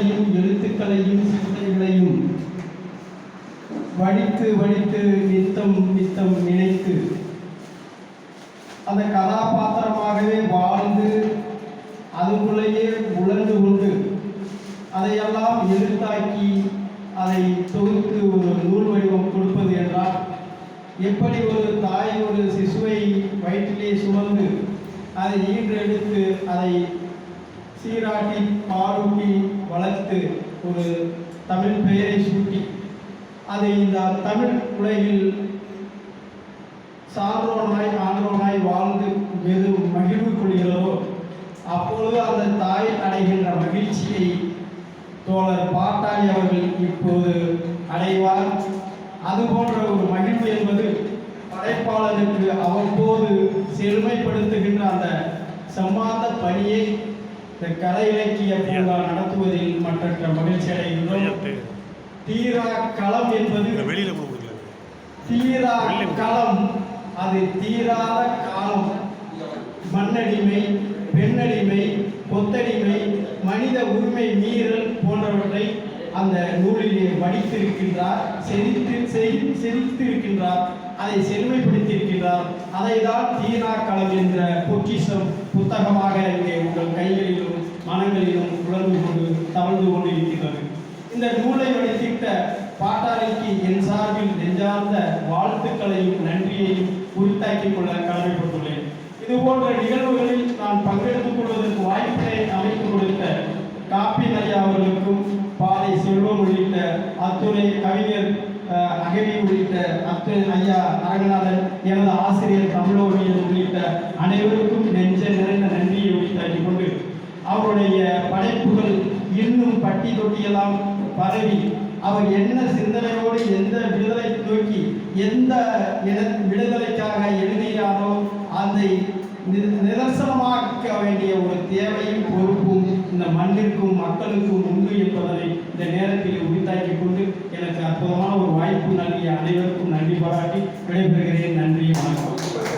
சொற்களையும் எழுத்துக்களையும் சிந்தைகளையும் வடித்து வடித்து நித்தம் நித்தம் நினைத்து அந்த கதாபாத்திரமாகவே வாழ்ந்து அதுக்குள்ளேயே உழந்து கொண்டு அதையெல்லாம் எழுத்தாக்கி அதை தொகுத்து ஒரு நூல் வடிவம் கொடுப்பது என்றால் எப்படி ஒரு தாய் ஒரு சிசுவை வயிற்றிலே சுமந்து அதை ஈன்றெடுத்து அதை சீராட்டி பாலூட்டி வளர்த்து ஒரு தமிழ் பெயரை சூட்டி அதை இந்த தமிழ் உலகில் சான்றோனாய் ஆன்றோனாய் வாழ்ந்து வெறும் மகிழ்வு கொள்கிறதோ அப்பொழுது அந்த தாய் அடைகின்ற மகிழ்ச்சியை தோழர் பாட்டாளி அவர்கள் இப்போது அடைவார். அதுபோன்ற ஒரு மகிழ்வு என்பது படைப்பாளருக்கு அவ்வப்போது செழுமைப்படுத்துகின்ற அந்த சம்மாந்த பணியை இந்த கலை இலக்கிய பூங்கா நடத்துவதில் மற்ற மகிழ்ச்சி அடைகின்றோம். தீரா களம் என்பது தீரா களம், அது தீராத காலம். மண்ணடிமை, பெண்ணடிமை, கொத்தடிமை, மனித உரிமை மீறல் போன்றவற்றை அந்த நூலிலே வடித்திருக்கின்றார், செறித்திருக்கின்றார், அதை செழுமைப்படுத்தியிருக்கின்றார். அதை தான் தீரா களம் என்ற பொக்கிஷம் புத்தகமாக இங்கே உங்கள் கைகளிலும் மனங்களிலும் உணர்ந்து கொண்டு தவழ்ந்து கொண்டு இருக்கின்றது. இந்த நூலை வடித்திட்ட பாட்டாளிக்கு என் சார்பில் நெஞ்சார்ந்த வாழ்த்துக்களையும் நன்றியையும் உரித்தாக்கிக் கொள்ள கடமைப்பட்டுள்ளேன். இது போன்ற நிகழ்வுகளில் நான் பங்கெடுத்துக் கொள்வதற்கு வாய்ப்பினை அமைத்து கொடுத்த காப்பின் ஐயா அவர்களுக்கும், பாதை செல்வம் உள்ளிட்ட அத்துறை கவிஞர் அகவி உள்ளிட்ட அத்துறை ஐயா அரங்கநாதன், எனது ஆசிரியர் தமிழோவியல் உள்ளிட்ட அனைவருக்கும் நெஞ்ச நிறைந்த நன்றியை உரித்தாக்கிக் கொண்டு அவருடைய படைப்புகள் இன்னும் பட்டி தொட்டியெல்லாம் பரவி அவர் என்ன சிந்தனையோடு எந்த விடுதலை நோக்கி எந்த விடுதலைக்காக எழுதினாரோ அதை நிதர்சனமாக்க வேண்டிய ஒரு தேவையும் பொறுப்பும் இந்த மண்ணிற்கும் மக்களுக்கும் உண்டு என்பதனை இந்த நேரத்தில் உரித்தாக்கிக் கொண்டு எனக்கு அற்புதமான ஒரு வாய்ப்பு நல்கிய அனைவருக்கும் நன்றி பாராட்டி விடைபெறுகிறேன். நன்றி, வணக்கம்.